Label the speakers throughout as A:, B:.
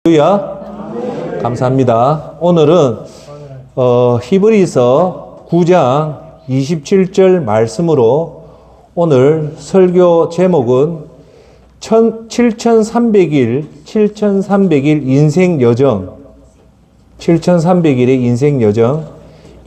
A: 할렐루야. 감사합니다. 오늘은 히브리서 9장 27절 말씀으로 오늘 설교 제목은 7300일 인생 여정, 7300일의 인생 여정,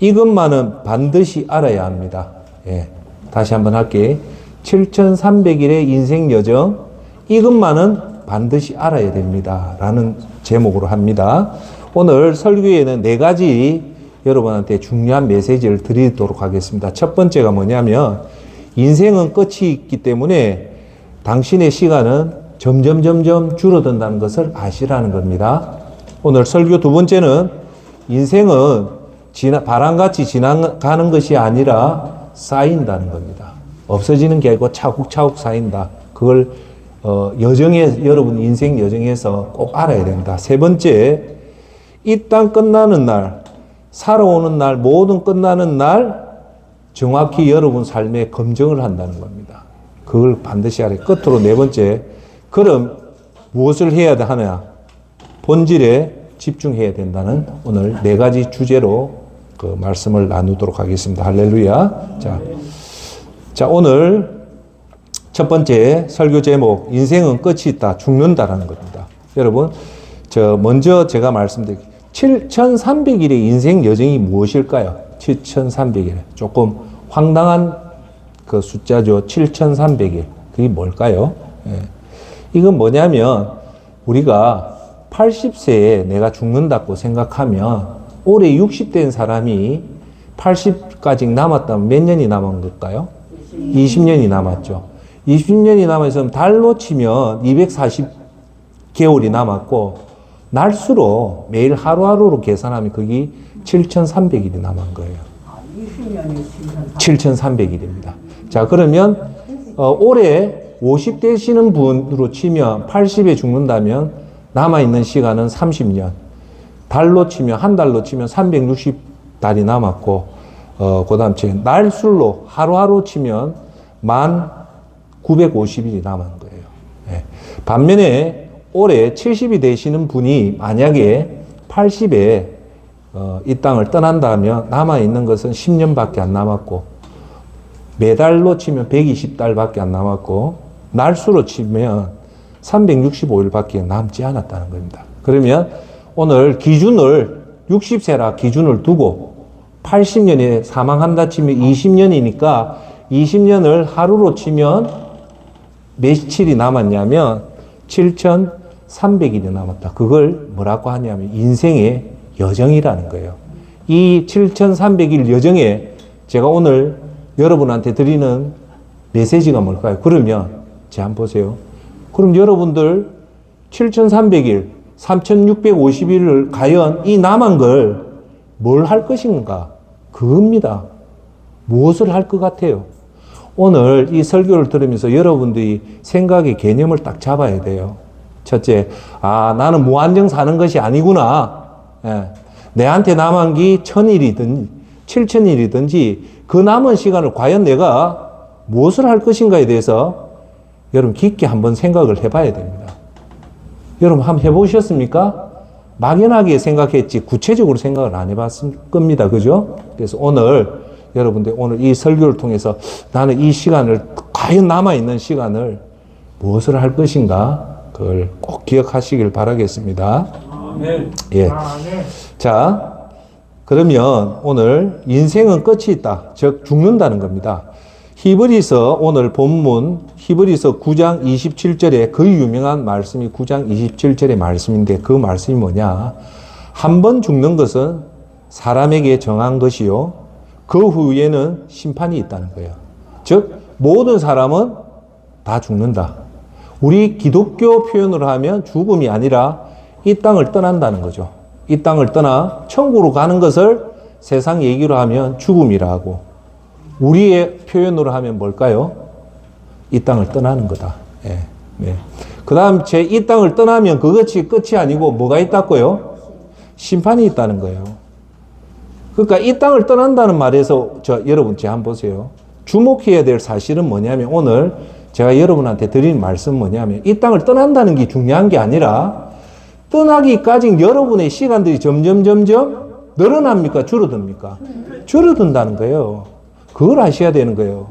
A: 이것만은 반드시 알아야 합니다. 예, 다시 한번 할게요. 7300일의 인생 여정, 이것만은 반드시 알아야 됩니다. 라는 제목으로 합니다. 오늘 설교에는 4가지 여러분한테 중요한 메시지를 드리도록 하겠습니다. 첫 번째가 뭐냐면, 인생은 끝이 있기 때문에 당신의 시간은 점점 줄어든다는 것을 아시라는 겁니다. 오늘 설교 두 번째는, 인생은 바람같이 지나가는 것이 아니라 쌓인다는 겁니다. 없어지는 게 아니고 차곡차곡 쌓인다. 그걸 여러분 인생 여정에서 꼭 알아야 됩니다. 세 번째, 이 땅 끝나는 날, 살아오는 날, 모든 끝나는 날, 정확히 여러분 삶에 검증을 한다는 겁니다. 그걸 반드시 알아야. 끝으로 네 번째, 그럼 무엇을 해야 하느냐? 본질에 집중해야 된다는 오늘 4가지 주제로 그 말씀을 나누도록 하겠습니다. 할렐루야. 자, 오늘 첫 번째 설교 제목, 인생은 끝이 있다, 죽는다라는 겁니다. 여러분, 먼저 제가 말씀드릴게요. 7300일의 인생 여정이 무엇일까요? 7300일. 조금 황당한 그 숫자죠. 7300일. 그게 뭘까요? 예. 이건 뭐냐면, 우리가 80세에 내가 죽는다고 생각하면, 올해 60대인 사람이 80까지 남았다면 몇 년이 남은 걸까요? 20년이 남았죠. 20년이 남아있으면 달로 치면 240개월이 남았고, 날수로 매일 하루하루로 계산하면 그게 7,300일이 남은 거예요. 7,300일입니다. 자, 그러면 올해 50대시는 분으로 치면 80에 죽는다면 남아있는 시간은 30년. 달로 치면, 한 달로 치면 360달이 남았고, 그 다음 날술로 하루하루 치면 1950일이 남은 거예요. 예. 반면에 올해 70이 되시는 분이 만약에 80에 이 땅을 떠난다면 남아있는 것은 10년밖에 안 남았고, 매달로 치면 120달밖에 안 남았고, 날수로 치면 365일밖에 남지 않았다는 겁니다. 그러면 오늘 기준을 60세라 기준을 두고 80년에 사망한다 치면 20년이니까 20년을 하루로 치면 며칠이 남았냐면 7,300일이 남았다. 그걸 뭐라고 하냐면 인생의 여정이라는 거예요. 이 7,300일 여정에 제가 오늘 여러분한테 드리는 메시지가 뭘까요? 그러면 한번 보세요. 그럼 여러분들 7,300일, 3,650일을 과연 이 남은 걸 뭘 할 것인가? 그겁니다. 무엇을 할 것 같아요? 오늘 이 설교를 들으면서 여러분들이 생각의 개념을 딱 잡아야 돼요. 첫째, 나는 무한정 사는 것이 아니구나. 예. 내한테 남은 게 1,000일이든 7,000일이든지 그 남은 시간을 과연 내가 무엇을 할 것인가에 대해서 여러분 깊게 한번 생각을 해봐야 됩니다. 여러분 한번 해보셨습니까? 막연하게 생각했지 구체적으로 생각을 안 해봤을 겁니다. 그죠? 그래서 여러분들 오늘 이 설교를 통해서 나는 이 시간을, 과연 남아있는 시간을 무엇을 할 것인가, 그걸 꼭 기억하시길 바라겠습니다. 예. 자, 그러면 오늘 인생은 끝이 있다, 즉 죽는다는 겁니다. 히브리서 오늘 본문 히브리서 9장 27절에 그 유명한 말씀이 9장 27절의 말씀인데, 그 말씀이 뭐냐? 한 번 죽는 것은 사람에게 정한 것이요, 그 후에는 심판이 있다는 거예요. 즉 모든 사람은 다 죽는다. 우리 기독교 표현으로 하면 죽음이 아니라 이 땅을 떠난다는 거죠. 이 땅을 떠나 천국으로 가는 것을 세상 얘기로 하면 죽음이라 하고, 우리의 표현으로 하면 뭘까요? 이 땅을 떠나는 거다. 예, 네. 그 다음 이 땅을 떠나면 그것이 끝이 아니고 뭐가 있다고요? 심판이 있다는 거예요. 그러니까 이 땅을 떠난다는 말에서 여러분 한번 보세요. 주목해야 될 사실은 뭐냐면, 오늘 제가 여러분한테 드린 말씀 뭐냐면, 이 땅을 떠난다는 게 중요한 게 아니라 떠나기까지 여러분의 시간들이 점점 늘어납니까? 줄어듭니까? 줄어든다는 거예요. 그걸 아셔야 되는 거예요.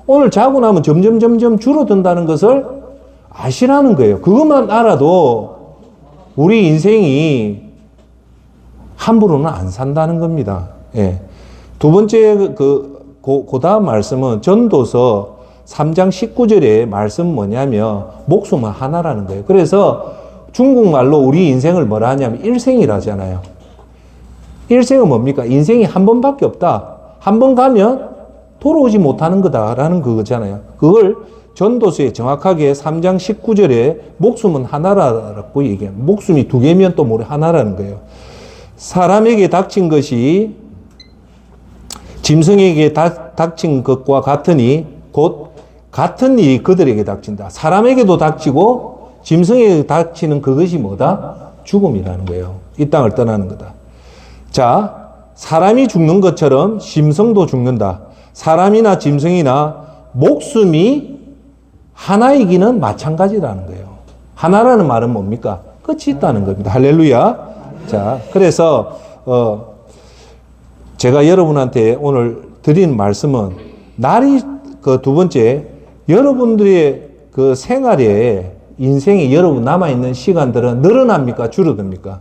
A: 오늘 자고 나면 점점 줄어든다는 것을 아시라는 거예요. 그것만 알아도 우리 인생이 함부로는 안 산다는 겁니다. 예. 두 번째 그 다음 말씀은 전도서 3장 19절의 말씀 뭐냐면 목숨은 하나라는 거예요. 그래서 중국말로 우리 인생을 뭐라 하냐면 일생이라잖아요. 일생은 뭡니까? 인생이 한 번밖에 없다. 한 번 가면 돌아오지 못하는 거다라는 그거잖아요. 그걸 전도서에 정확하게 3장 19절에 목숨은 하나라고 얘기합니다. 목숨이 두 개면 또 뭐래 하나라는 거예요. 사람에게 닥친 것이 짐승에게 닥친 것과 같으니 곧 같은 일이 그들에게 닥친다. 사람에게도 닥치고 짐승에게 닥치는 그것이 뭐다? 죽음이라는 거예요. 이 땅을 떠나는 거다. 자, 사람이 죽는 것처럼 짐승도 죽는다. 사람이나 짐승이나 목숨이 하나이기는 마찬가지라는 거예요. 하나라는 말은 뭡니까? 끝이 있다는 겁니다. 할렐루야. 자, 그래서 제가 여러분한테 오늘 드린 말씀은 날이 그 두 번째 여러분들의 그 생활에 인생에 여러분 남아있는 시간들은 늘어납니까? 줄어듭니까?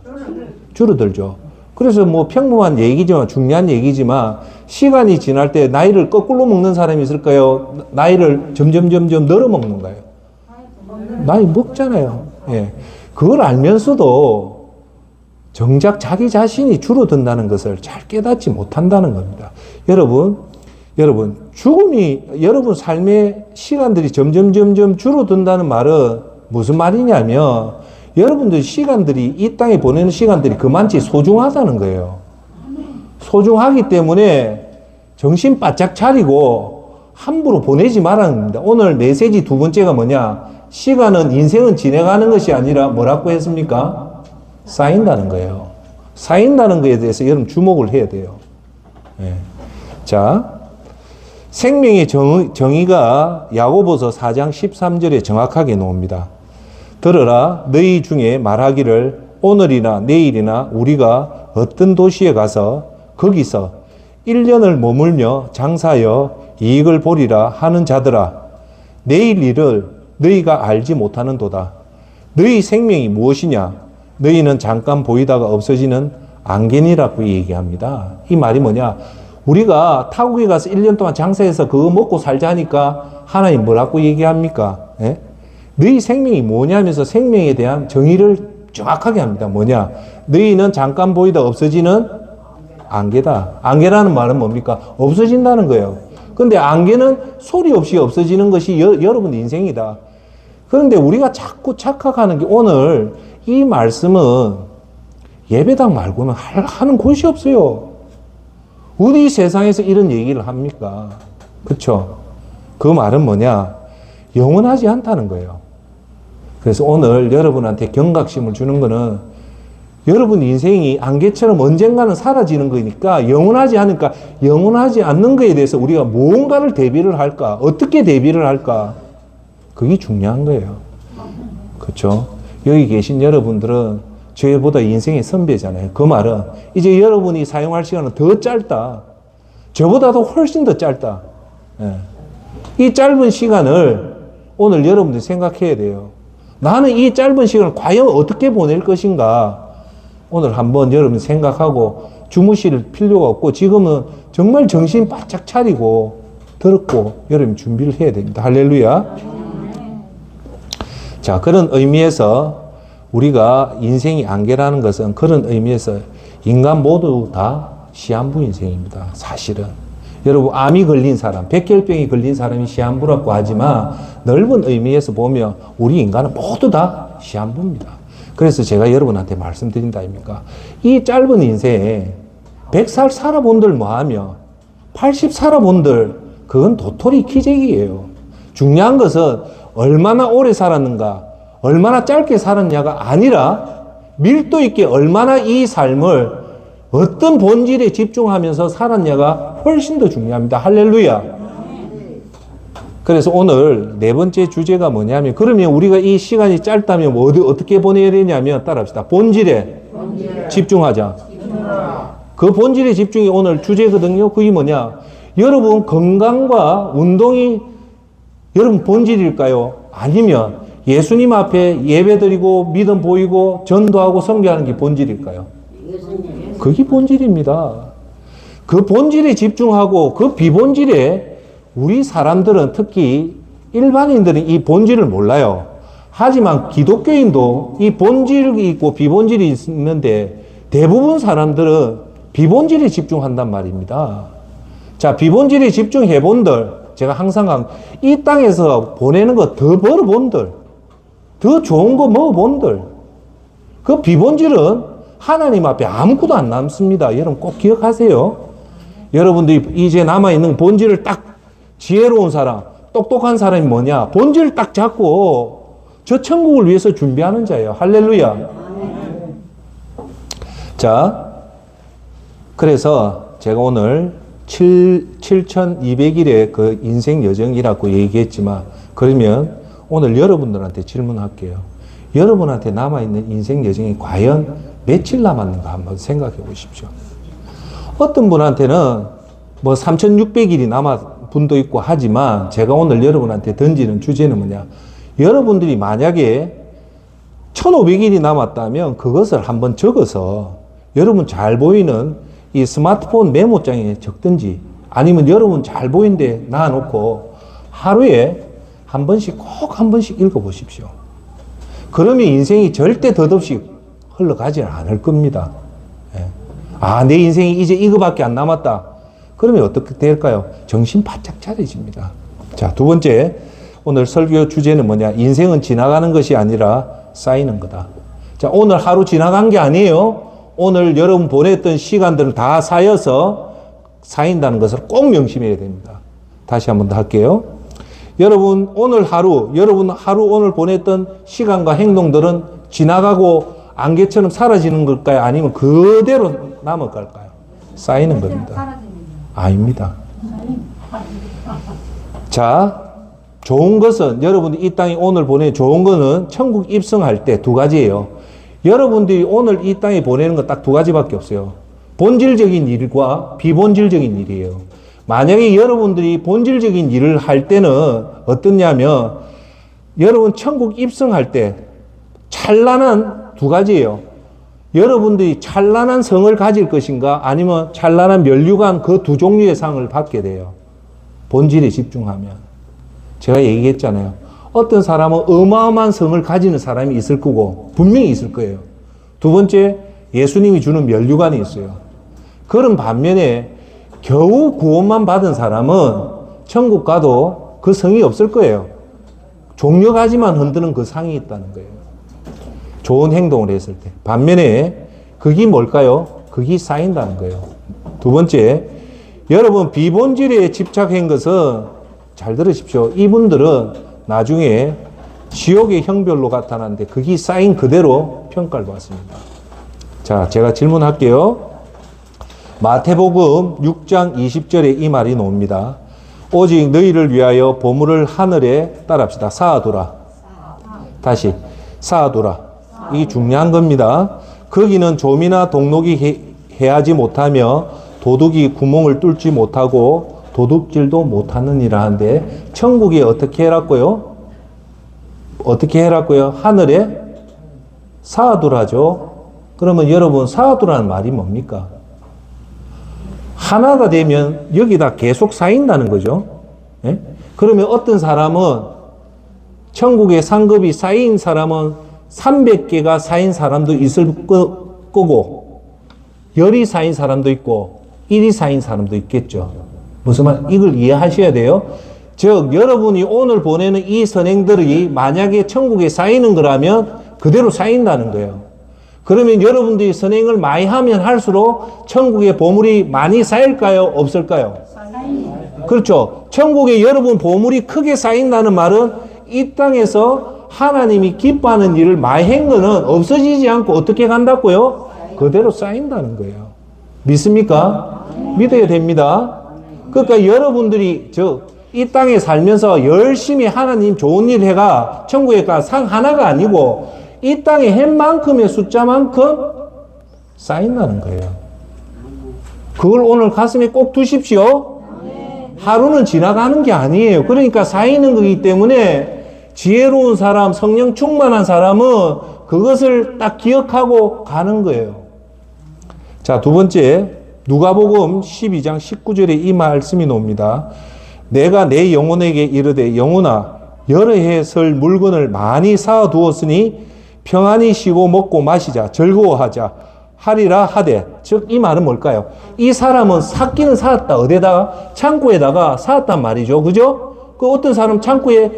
A: 줄어들죠. 그래서 뭐 평범한 얘기지만 중요한 얘기지만 시간이 지날 때 나이를 거꾸로 먹는 사람이 있을까요? 나이를 점점 늘어 먹는가요? 나이 먹잖아요. 예. 그걸 알면서도 정작 자기 자신이 줄어든다는 것을 잘 깨닫지 못한다는 겁니다. 여러분 죽음이 여러분 삶의 시간들이 점점 줄어든다는 말은 무슨 말이냐면 여러분들 시간들이 이 땅에 보내는 시간들이 그만치 소중하다는 거예요. 소중하기 때문에 정신 바짝 차리고 함부로 보내지 말라는 겁니다. 오늘 메시지 두 번째가 뭐냐? 시간은 인생은 지나가는 것이 아니라 뭐라고 했습니까? 쌓인다는 거예요. 쌓인다는 것에 대해서 여러분 주목을 해야 돼요. 예. 자, 생명의 정의가 야고보서 4장 13절에 정확하게 나옵니다. 들으라, 너희 중에 말하기를 오늘이나 내일이나 우리가 어떤 도시에 가서 거기서 1년을 머물며 장사하여 이익을 보리라 하는 자들아, 내일 일을 너희가 알지 못하는도다. 너희 생명이 무엇이냐? 너희는 잠깐 보이다가 없어지는 안개니라고 얘기합니다. 이 말이 뭐냐? 우리가 타국에 가서 1년 동안 장사해서 그거 먹고 살자니까 하나님 뭐라고 얘기합니까? 예? 너희 생명이 뭐냐면서 생명에 대한 정의를 정확하게 합니다. 뭐냐? 너희는 잠깐 보이다 없어지는 안개다. 안개라는 말은 뭡니까? 없어진다는 거예요. 근데 안개는 소리 없이 없어지는 것이 여러분 인생이다. 그런데 우리가 자꾸 착각하는 게 오늘 이 말씀은 예배당 말고는 하는 곳이 없어요. 어디 세상에서 이런 얘기를 합니까? 그렇죠? 그 말은 뭐냐? 영원하지 않다는 거예요. 그래서 오늘 여러분한테 경각심을 주는 거는 여러분 인생이 안개처럼 언젠가는 사라지는 거니까 영원하지 않으니까 영원하지 않는 거에 대해서 우리가 무언가를 대비를 할까? 어떻게 대비를 할까? 그게 중요한 거예요. 그렇죠? 여기 계신 여러분들은 저희보다 인생의 선배잖아요. 그 말은 이제 여러분이 사용할 시간은 더 짧다. 저보다도 훨씬 더 짧다. 예. 이 짧은 시간을 오늘 여러분들이 생각해야 돼요. 나는 이 짧은 시간을 과연 어떻게 보낼 것인가? 오늘 한번 여러분 생각하고 주무실 필요가 없고 지금은 정말 정신 바짝 차리고 들었고 여러분 준비를 해야 됩니다. 할렐루야. 자, 그런 의미에서 우리가 인생이 안개라는 것은 그런 의미에서 인간 모두 다 시한부 인생입니다. 사실은. 여러분, 암이 걸린 사람, 백혈병이 걸린 사람이 시한부라고 하지만 넓은 의미에서 보면 우리 인간은 모두 다 시한부입니다. 그래서 제가 여러분한테 말씀드린다 아닙니까? 이 짧은 인생에 100살 살아본들 뭐하며 80 살아본들 그건 도토리 키재기예요. 중요한 것은 얼마나 오래 살았는가, 얼마나 짧게 살았냐가 아니라 밀도 있게 얼마나 이 삶을 어떤 본질에 집중하면서 살았냐가 훨씬 더 중요합니다. 할렐루야. 그래서 오늘 네 번째 주제가 뭐냐면, 그러면 우리가 이 시간이 짧다면 어떻게 보내야 되냐면, 따라합시다. 본질에 집중하자. 그 본질에 집중이 오늘 주제거든요. 그게 뭐냐? 여러분 건강과 운동이 여러분 본질일까요? 아니면 예수님 앞에 예배드리고 믿음 보이고 전도하고 선교하는 게 본질일까요? 그게 본질입니다. 그 본질에 집중하고 그 비본질에 우리 사람들은, 특히 일반인들은 이 본질을 몰라요. 하지만 기독교인도 이 본질이 있고 비본질이 있는데 대부분 사람들은 비본질에 집중한단 말입니다. 자, 비본질에 집중해 본들, 제가 항상 이 땅에서 보내는 거 더 벌어본들, 더 좋은 거 먹어본들, 그 비본질은 하나님 앞에 아무것도 안 남습니다. 여러분 꼭 기억하세요. 여러분들이 이제 남아있는 본질을 딱, 지혜로운 사람, 똑똑한 사람이 뭐냐? 본질을 딱 잡고 저 천국을 위해서 준비하는 자예요. 할렐루야. 자, 그래서 제가 오늘 7,200일의 그 인생 여정이라고 얘기했지만, 그러면 오늘 여러분들한테 질문할게요. 여러분한테 남아있는 인생 여정이 과연 며칠 남았는가 한번 생각해 보십시오. 어떤 분한테는 뭐 3,600일이 남았 분도 있고 하지만, 제가 오늘 여러분한테 던지는 주제는 뭐냐? 여러분들이 만약에 1,500일이 남았다면 그것을 한번 적어서 여러분 잘 보이는 이 스마트폰 메모장에 적든지, 아니면 여러분 잘 보이는데 놔놓고 하루에 한 번씩, 꼭 한 번씩 읽어보십시오. 그러면 인생이 절대 덧없이 흘러가지는 않을 겁니다. 아, 내 인생이 이제 이거밖에 안 남았다. 그러면 어떻게 될까요? 정신 바짝 차려집니다. 자, 두 번째, 오늘 설교 주제는 뭐냐? 인생은 지나가는 것이 아니라 쌓이는 거다. 자, 오늘 하루 지나간 게 아니에요. 오늘 여러분 보냈던 시간들은 다 쌓여서 쌓인다는 것을 꼭 명심해야 됩니다. 다시 한 번 더 할게요. 여러분 오늘 하루, 오늘 보냈던 시간과 행동들은 지나가고 안개처럼 사라지는 걸까요? 아니면 그대로 남아갈까요? 쌓이는 겁니다. 아닙니다. 자, 좋은 것은, 여러분이 이 땅에 오늘 보내 좋은 거는 천국 입성할 때 두 가지예요. 여러분들이 오늘 이 땅에 보내는 거 딱 두 가지밖에 없어요. 본질적인 일과 비본질적인 일이에요. 만약에 여러분들이 본질적인 일을 할 때는 어떻냐면, 여러분 천국 입성할 때 찬란한 두 가지예요. 여러분들이 찬란한 성을 가질 것인가, 아니면 찬란한 면류관, 그 두 종류의 상을 받게 돼요. 본질에 집중하면. 제가 얘기했잖아요. 어떤 사람은 어마어마한 성을 가지는 사람이 있을 거고, 분명히 있을 거예요. 두 번째, 예수님이 주는 면류관이 있어요. 그런 반면에 겨우 구원만 받은 사람은 천국 가도 그 성이 없을 거예요. 종려가지만 흔드는 그 상이 있다는 거예요. 좋은 행동을 했을 때. 반면에 그게 뭘까요? 그게 쌓인다는 거예요. 두 번째, 여러분 비본질에 집착한 것은, 잘 들으십시오. 이분들은 나중에 지옥의 형별로 나타나는데 그게 쌓인 그대로 평가를 받습니다. 자, 제가 질문할게요. 마태복음 6장 20절에 이 말이 나옵니다. 오직 너희를 위하여 보물을 하늘에, 따라합시다, 쌓아두라. 다시, 쌓아두라. 이게 중요한 겁니다. 거기는 좀이나 동록이 해하지 못하며 도둑이 구멍을 뚫지 못하고 도둑질도 못하느니라 하는데, 천국에 어떻게 해놨고요? 어떻게 해놨고요? 하늘에 쌓아두라죠. 그러면 여러분, 쌓아두라는 말이 뭡니까? 하나가 되면 여기다 계속 쌓인다는 거죠. 예? 그러면 어떤 사람은, 천국에 상급이 쌓인 사람은 300개가 쌓인 사람도 있을 거고, 10이 쌓인 사람도 있고, 1이 쌓인 사람도 있겠죠. 무슨 말, 이걸 이해하셔야 돼요. 즉, 여러분이 오늘 보내는 이 선행들이 만약에 천국에 쌓이는 거라면 그대로 쌓인다는 거예요. 그러면 여러분들이 선행을 많이 하면 할수록 천국에 보물이 많이 쌓일까요? 없을까요? 그렇죠. 천국에 여러분 보물이 크게 쌓인다는 말은 이 땅에서 하나님이 기뻐하는 일을 많이 한 거는 없어지지 않고 어떻게 간다고요? 그대로 쌓인다는 거예요. 믿습니까? 믿어야 됩니다. 그러니까 여러분들이 이 땅에 살면서 열심히 하나님 좋은 일 해가 천국에 가 상 하나가 아니고 이 땅에 한 만큼의 숫자만큼 쌓인다는 거예요. 그걸 오늘 가슴에 꼭 두십시오. 하루는 지나가는 게 아니에요. 그러니까 쌓이는 거기 때문에 지혜로운 사람, 성령 충만한 사람은 그것을 딱 기억하고 가는 거예요. 자, 두 번째, 누가복음 12장 19절에 이 말씀이 나옵니다. 내가 내 영혼에게 이르되 영혼아 여러 해 설 물건을 많이 쌓아 두었으니 평안히 쉬고 먹고 마시자 즐거워하자 하리라 하되, 즉 이 말은 뭘까요? 이 사람은 샀기는 샀다. 어디다가? 창고에다가 샀단 말이죠. 그죠? 그 어떤 사람 창고에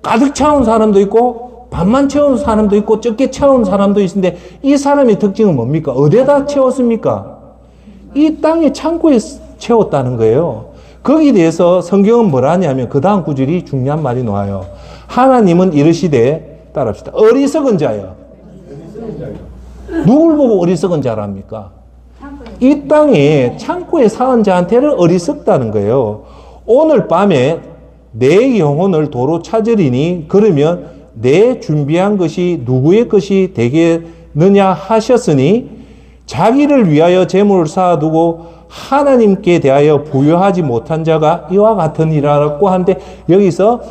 A: 가득 채운 사람도 있고 반만 채운 사람도 있고 적게 채운 사람도 있는데 이 사람의 특징은 뭡니까? 어디다 채웠습니까? 이 땅의 창고에 채웠다는 거예요. 거기에 대해서 성경은 뭐라 하냐면 그 다음 구절이 중요한 말이 나와요. 하나님은 이르시되, 따라합시다. 어리석은 자여. 누굴 보고 어리석은 자랍니까? 이 땅에 창고에 사은 자한테는 어리석다는 거예요. 오늘 밤에 내 영혼을 도로 찾으리니 그러면 내 준비한 것이 누구의 것이 되겠느냐 하셨으니 자기를 위하여 재물을 쌓아두고 하나님께 대하여 부여하지 못한 자가 이와 같으니라고 하는데 여기서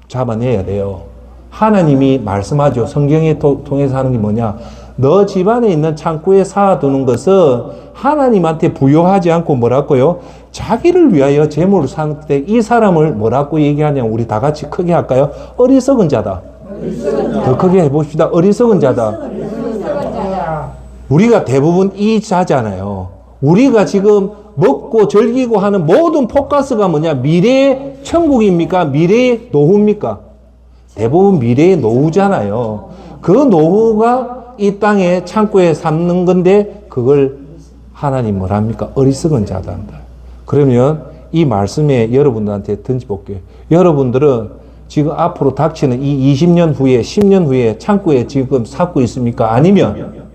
A: 잡아내야 돼요. 하나님이 말씀하죠. 성경에 통해서 하는 게 뭐냐? 너 집안에 있는 창고에 쌓아두는 것은 하나님한테 부여하지 않고 뭐라고요? 자기를 위하여 재물을 쌓을 때 이 사람을 뭐라고 얘기하냐면 우리 다 같이 크게 할까요? 어리석은 자다. 더 크게 해봅시다. 어리석은 자다. 우리가 대부분 이 자잖아요. 우리가 지금 먹고 즐기고 하는 모든 포커스가 뭐냐? 미래의 천국입니까? 미래의 노후입니까? 대부분 미래의 노후잖아요. 그 노후가 이 땅에 창고에 삼는 건데 그걸 하나님 뭐랍니까? 어리석은 자다. 그러면 이 말씀에 여러분들한테 던져볼게요. 여러분들은 지금 앞으로 닥치는 이 20년 후에 10년 후에 창고에 지금 쌓고 있습니까? 아니면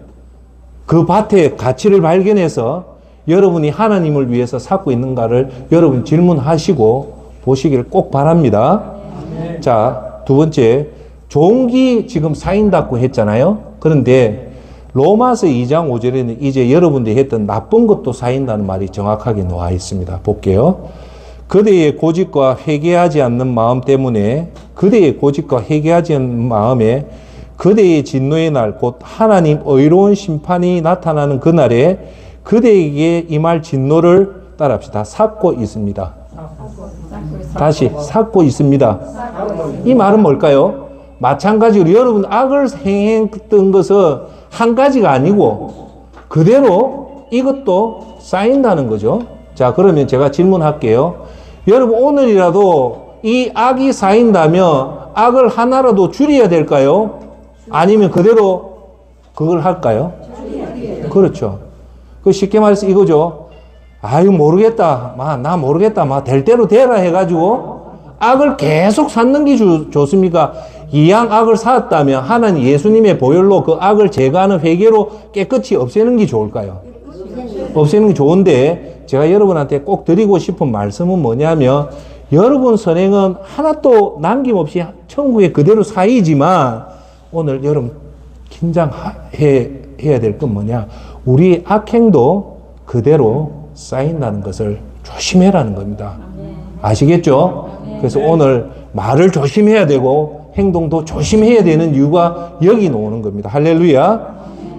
A: 그 밭의 가치를 발견해서 여러분이 하나님을 위해서 쌓고 있는가를 여러분 질문하시고 보시기를 꼭 바랍니다. 자, 두 번째, 종기 지금 쌓인다고 했잖아요. 그런데 로마서 2장 5절에는 이제 여러분들이 했던 나쁜 것도 쌓인다는 말이 정확하게 나와 있습니다. 볼게요. 그대의 고집과 회개하지 않는 마음 때문에 그대의 고집과 회개하지 않는 마음에 그대의 진노의 날 곧 하나님 의로운 심판이 나타나는 그날에 그대에게 임할 진노를 따라합시다. 쌓고 있습니다. 다시 쌓고 있습니다. 이 말은 뭘까요? 마찬가지로 여러분 악을 행했던 것은 한 가지가 아니고 그대로 이것도 쌓인다는 거죠. 자, 그러면 제가 질문할게요. 여러분 오늘이라도 이 악이 쌓인다면 악을 하나라도 줄여야 될까요? 아니면 그대로 그걸 할까요? 그렇죠. 그 쉽게 말해서 이거죠. 아유 모르겠다. 나 모르겠다. 될 대로 되라 해가지고 악을 계속 쌓는 게 좋습니까? 이왕 악을 쌓았다면 하나님 예수님의 보혈로 그 악을 제거하는 회개로 깨끗이 없애는 게 좋을까요? 없애는 게 좋은데 제가 여러분한테 꼭 드리고 싶은 말씀은 뭐냐면 여러분 선행은 하나도 남김없이 천국에 그대로 쌓이지만 오늘 여러분 긴장해야 될 건 뭐냐? 우리의 악행도 그대로 쌓인다는 것을 조심해라는 겁니다. 아시겠죠? 그래서 오늘 말을 조심해야 되고 행동도 조심해야 되는 이유가 여기 나오는 겁니다. 할렐루야.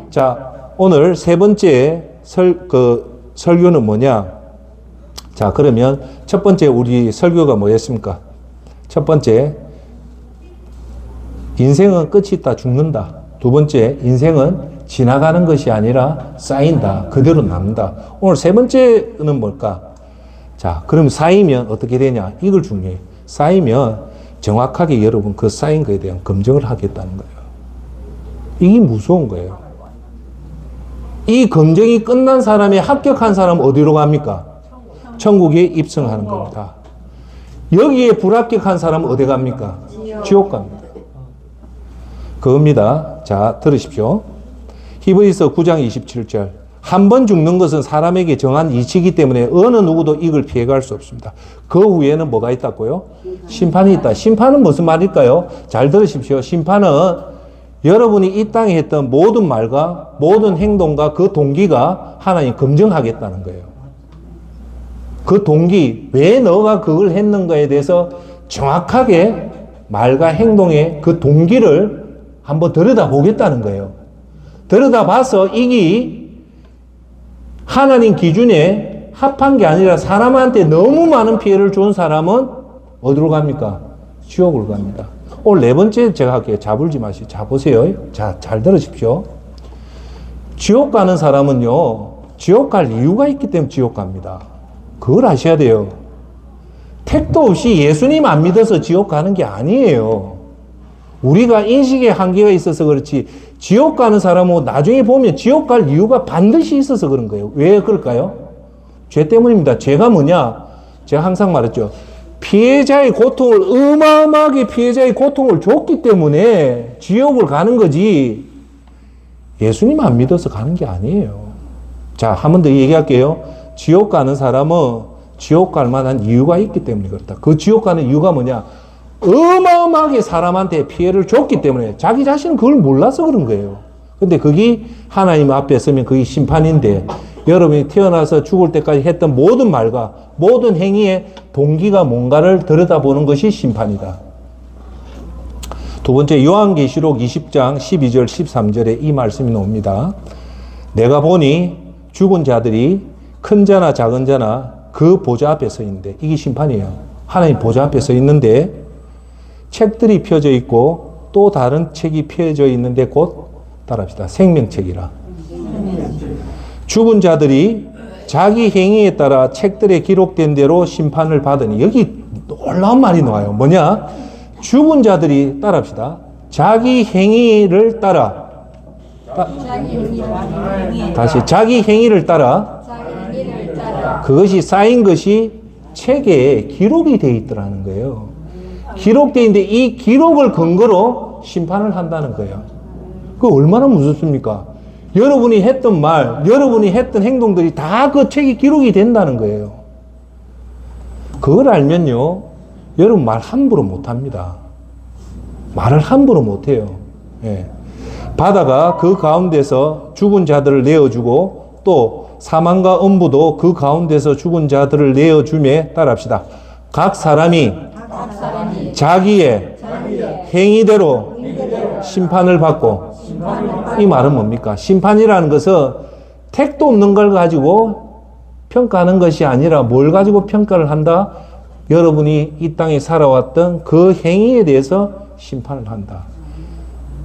A: 자, 오늘 세 번째 설교는 뭐냐? 자, 그러면 첫 번째 우리 설교가 뭐였습니까? 첫 번째, 인생은 끝이 있다, 죽는다. 두 번째, 인생은 지나가는 것이 아니라 쌓인다. 그대로 남는다. 오늘 세 번째는 뭘까? 자, 그럼 쌓이면 어떻게 되냐? 이걸 중요해요. 쌓이면 정확하게 여러분 그 쌓인 거에 대한 검증을 하겠다는 거예요. 이게 무서운 거예요. 이 검증이 끝난 사람이 합격한 사람은 어디로 갑니까? 천국에 입성하는 겁니다. 여기에 불합격한 사람은 어디 갑니까? 지옥 갑니다. 그겁니다. 자, 들으십시오. 히브리서 9장 27절. 한 번 죽는 것은 사람에게 정한 이치이기 때문에 어느 누구도 이걸 피해갈 수 없습니다. 그 후에는 뭐가 있다고요? 심판이 있다. 심판은 무슨 말일까요? 잘 들으십시오. 심판은 여러분이 이 땅에 했던 모든 말과 모든 행동과 그 동기가 하나님 검증하겠다는 거예요. 그 동기, 왜 너가 그걸 했는가에 대해서 정확하게 말과 행동의 그 동기를 한번 들여다보겠다는 거예요. 들여다봐서 이게 하나님 기준에 합한 게 아니라 사람한테 너무 많은 피해를 준 사람은 어디로 갑니까? 지옥으로 갑니다. 오늘 네 번째 제가 할게요. 자불지 마시고. 자, 보세요. 자, 잘 들으십시오. 지옥 가는 사람은요, 지옥 갈 이유가 있기 때문에 지옥 갑니다. 그걸 아셔야 돼요. 택도 없이 예수님 안 믿어서 지옥 가는 게 아니에요. 우리가 인식의 한계가 있어서 그렇지, 지옥 가는 사람은 나중에 보면 지옥 갈 이유가 반드시 있어서 그런 거예요. 왜 그럴까요? 죄 때문입니다. 죄가 뭐냐? 제가 항상 말했죠. 피해자의 고통을, 어마어마하게 피해자의 고통을 줬기 때문에 지옥을 가는 거지, 예수님 안 믿어서 가는 게 아니에요. 자, 한 번 더 얘기할게요. 지옥 가는 사람은 지옥 갈 만한 이유가 있기 때문에 그렇다. 그 지옥 가는 이유가 뭐냐? 어마어마하게 사람한테 피해를 줬기 때문에 자기 자신은 그걸 몰라서 그런 거예요. 근데 그게 하나님 앞에 서면 그게 심판인데, 여러분이 태어나서 죽을 때까지 했던 모든 말과 모든 행위의 동기가 뭔가를 들여다보는 것이 심판이다. 두 번째, 요한계시록 20장 12절 13절에 이 말씀이 나옵니다. 내가 보니 죽은 자들이 큰 자나 작은 자나 그 보좌 앞에 서 있는데, 이게 심판이에요. 하나님 보좌 앞에 서 있는데 책들이 펴져 있고 또 다른 책이 펴져 있는데, 곧 따라합시다. 생명책이라. 죽은 자들이 자기 행위에 따라 책들에 기록된 대로 심판을 받으니, 여기 놀라운 말이 나와요. 뭐냐? 죽은 자들이, 따라합시다. 자기 행위를 따라. 다시, 자기 행위를 따라. 그것이 쌓인 것이 책에 기록이 되어 있더라는 거예요. 기록되어 있는데 이 기록을 근거로 심판을 한다는 거예요. 그 얼마나 무섭습니까? 여러분이 했던 말, 여러분이 했던 행동들이 다 그 책에 기록이 된다는 거예요. 그걸 알면요, 여러분 말 함부로 못 합니다. 말을 함부로 못 해요. 예. 바다가 그 가운데서 죽은 자들을 내어주고, 또 사망과 음부도 그 가운데서 죽은 자들을 내어주매, 따라합시다. 각 사람이 자기의 행위대로 심판을 받고. 이 말은 뭡니까? 심판이라는 것은 택도 없는 걸 가지고 평가하는 것이 아니라 뭘 가지고 평가를 한다? 여러분이 이 땅에 살아왔던 그 행위에 대해서 심판을 한다.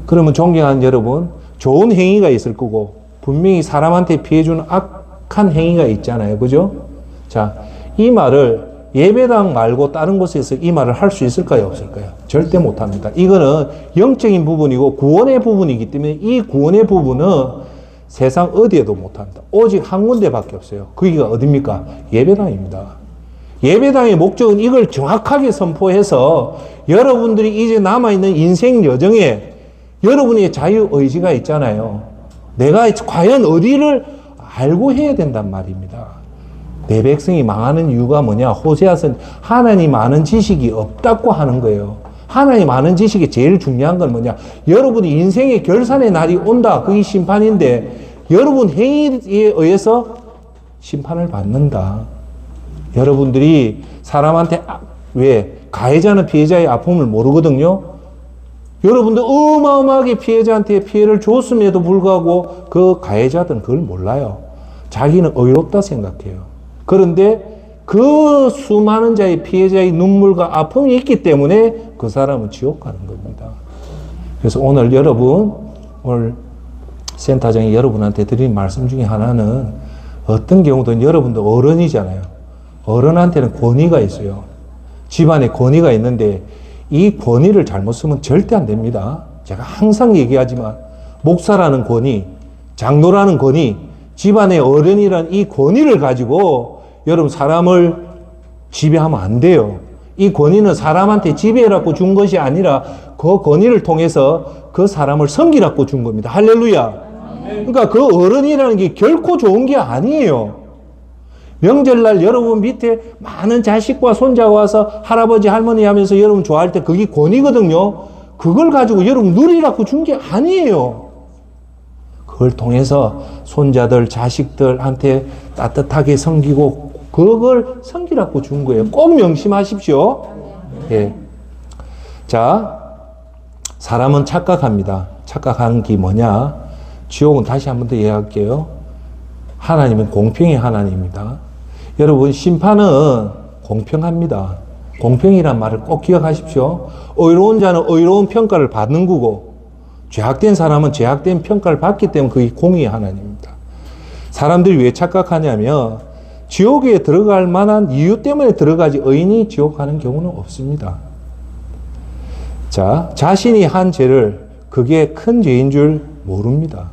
A: 그러면 존경하는 여러분, 좋은 행위가 있을 거고 분명히 사람한테 피해주는 악한 행위가 있잖아요. 그죠? 자, 이 말을 예배당 말고 다른 곳에서 이 말을 할 수 있을까요? 없을까요? 절대 못합니다. 이거는 영적인 부분이고 구원의 부분이기 때문에 이 구원의 부분은 세상 어디에도 못합니다. 오직 한 군데밖에 없어요. 거기가 어딥니까? 예배당입니다. 예배당의 목적은 이걸 정확하게 선포해서 여러분들이 이제 남아있는 인생 여정에 여러분의 자유의지가 있잖아요. 내가 과연 어디를 알고 해야 된단 말입니다. 내 백성이 망하는 이유가 뭐냐? 호세아서는 하나님 아는 지식이 없다고 하는 거예요. 하나님 아는 지식이 제일 중요한 건 뭐냐? 여러분이 인생의 결산의 날이 온다. 그게 심판인데 여러분 행위에 의해서 심판을 받는다. 여러분들이 사람한테 왜 가해자는 피해자의 아픔을 모르거든요. 여러분들 어마어마하게 피해자한테 피해를 줬음에도 불구하고 그 가해자들은 그걸 몰라요. 자기는 의롭다 생각해요. 그런데 그 수많은 자의 피해자의 눈물과 아픔이 있기 때문에 그 사람은 지옥 가는 겁니다. 그래서 오늘 여러분, 오늘 센터장이 여러분한테 드린 말씀 중에 하나는 어떤 경우든 여러분도 어른이잖아요. 어른한테는 권위가 있어요. 집안에 권위가 있는데 이 권위를 잘못 쓰면 절대 안 됩니다. 제가 항상 얘기하지만 목사라는 권위, 장로라는 권위, 집안의 어른이라는 이 권위를 가지고 여러분 사람을 지배하면 안 돼요. 이 권위는 사람한테 지배해라고 준 것이 아니라 그 권위를 통해서 그 사람을 섬기라고 준 겁니다. 할렐루야. 그러니까 그 어른이라는 게 결코 좋은 게 아니에요. 명절날 여러분 밑에 많은 자식과 손자가 와서 할아버지 할머니 하면서 여러분 좋아할 때 그게 권위거든요. 그걸 가지고 여러분 누리라고 준 게 아니에요. 그걸 통해서 손자들 자식들한테 따뜻하게 섬기고 그걸 섬기라고 준 거예요. 꼭 명심하십시오. 예. 자, 사람은 착각합니다. 착각한 게 뭐냐? 지옥은 다시 한 번 더 이야기할게요. 하나님은 공평의 하나님입니다. 여러분, 심판은 공평합니다. 공평이란 말을 꼭 기억하십시오. 의로운 자는 의로운 평가를 받는 거고, 죄악된 사람은 죄악된 평가를 받기 때문에 그게 공의의 하나님입니다. 사람들이 왜 착각하냐면, 지옥에 들어갈 만한 이유 때문에 들어가지 의인이 지옥 가는 경우는 없습니다. 자, 자신이 한 죄를 그게 큰 죄인 줄 모릅니다.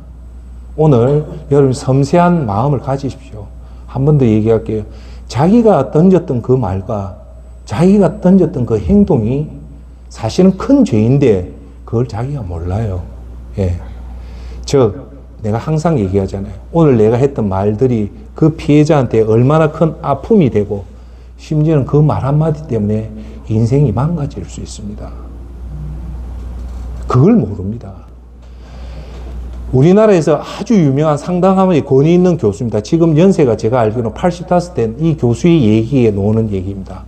A: 오늘 여러분 섬세한 마음을 가지십시오. 한 번 더 얘기할게요. 자기가 던졌던 그 말과 자기가 던졌던 그 행동이 사실은 큰 죄인데 그걸 자기가 몰라요. 예. 즉 내가 항상 얘기하잖아요. 오늘 내가 했던 말들이 그 피해자한테 얼마나 큰 아픔이 되고 심지어는 그 말 한마디 때문에 인생이 망가질 수 있습니다. 그걸 모릅니다. 우리나라에서 아주 유명한 상당한 권위 있는 교수입니다. 지금 연세가 제가 알기로는 85 된 이 교수의 얘기에 나오는 얘기입니다.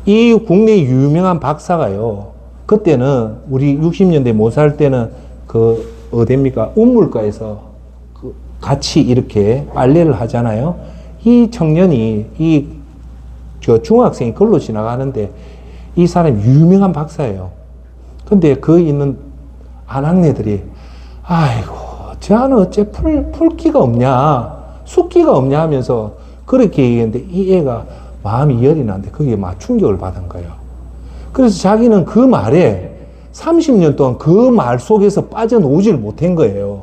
A: 이 국내 유명한 박사가요. 그때는 우리 60년대 못 살 때는 그 어딥니까? 운물가에서 그 같이 이렇게 빨래를 하잖아요. 이 청년이 저 중학생이 걸로 지나가는데 이 사람이 유명한 박사예요. 근데 그 있는 아낙네들이 아이고 쟤는 어째 풀기가 없냐 숫기가 없냐 하면서 그렇게 얘기했는데 이 애가 마음이 열이 나는데 거기에 막 충격을 받은 거예요. 그래서 자기는 그 말에 30년 동안 그 말 속에서 빠져나오질 못한 거예요.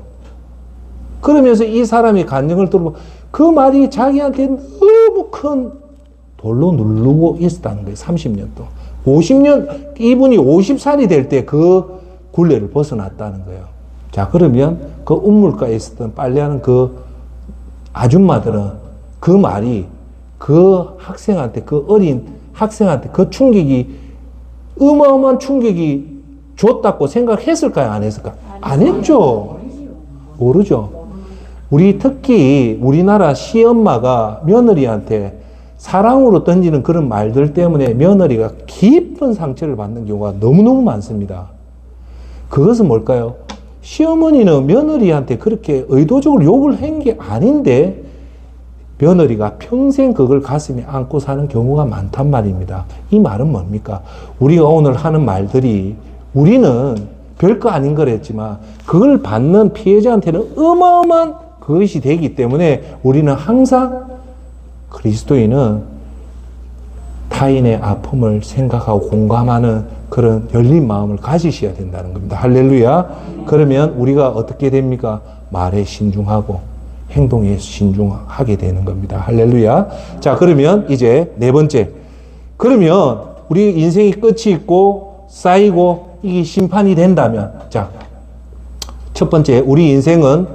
A: 그러면서 이 사람이 간증을 들어보면 그 말이 자기한테 너무 큰 돌로 누르고 있었다는 거예요. 30년 동안. 50년, 이분이 50살이 될 때 그 굴레를 벗어났다는 거예요. 자, 그러면 그 운물가에 있었던 빨래하는 그 아줌마들은 그 말이 그 학생한테, 그 어린 학생한테 그 충격이 어마어마한 충격이 줬다고 생각했을까요? 안 했을까요? 안 했죠. 모르죠. 우리 특히 우리나라 시엄마가 며느리한테 사랑으로 던지는 그런 말들 때문에 며느리가 깊은 상처를 받는 경우가 너무너무 많습니다. 그것은 뭘까요? 시어머니는 며느리한테 그렇게 의도적으로 욕을 한 게 아닌데 며느리가 평생 그걸 가슴에 안고 사는 경우가 많단 말입니다. 이 말은 뭡니까? 우리가 오늘 하는 말들이 우리는 별거 아닌 거랬지만 그걸 받는 피해자한테는 어마어마한 그것이 되기 때문에 우리는 항상 그리스도인은 타인의 아픔을 생각하고 공감하는 그런 열린 마음을 가지셔야 된다는 겁니다. 할렐루야. 그러면 우리가 어떻게 됩니까? 말에 신중하고 행동에 신중하게 되는 겁니다. 할렐루야. 자, 그러면 이제 네 번째. 그러면 우리 인생이 끝이 있고 쌓이고 이게 심판이 된다면, 자, 첫 번째, 우리 인생은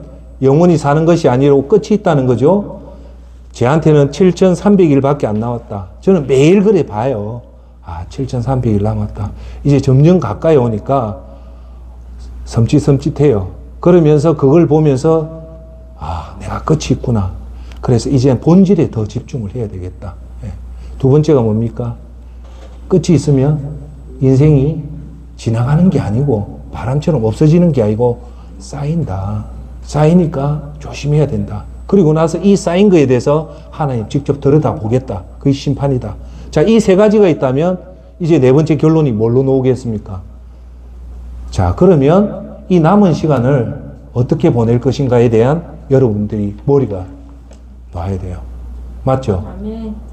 A: 영원히 사는 것이 아니라 끝이 있다는 거죠. 제한테는 7,300일밖에 안 남았다. 저는 매일 그래 봐요. 아, 7,300일 남았다. 이제 점점 가까이 오니까 섬찟섬찟해요. 그러면서 그걸 보면서 아, 내가 끝이 있구나. 그래서 이제 본질에 더 집중을 해야 되겠다. 예. 두 번째가 뭡니까? 끝이 있으면 인생이 지나가는 게 아니고 바람처럼 없어지는 게 아니고 쌓인다. 쌓이니까 조심해야 된다. 그리고 나서 이 쌓인 거에 대해서 하나님 직접 들여다보겠다. 그게 심판이다. 자, 이 세 가지가 있다면 이제 네 번째 결론이 뭘로 나오겠습니까? 자, 그러면 이 남은 시간을 어떻게 보낼 것인가에 대한 여러분들이 머리가 놔야 돼요. 맞죠?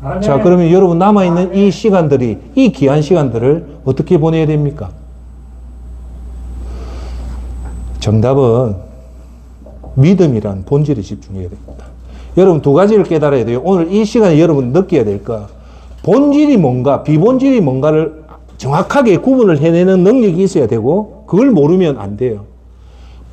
A: 아멘. 자, 그러면 여러분 남아있는 이 시간들이, 이 귀한 시간들을 어떻게 보내야 됩니까? 정답은 믿음이란 본질에 집중해야 됩니다. 여러분 두 가지를 깨달아야 돼요. 오늘 이 시간에 여러분 느껴야 될 거. 본질이 뭔가, 비본질이 뭔가를 정확하게 구분을 해내는 능력이 있어야 되고, 그걸 모르면 안 돼요.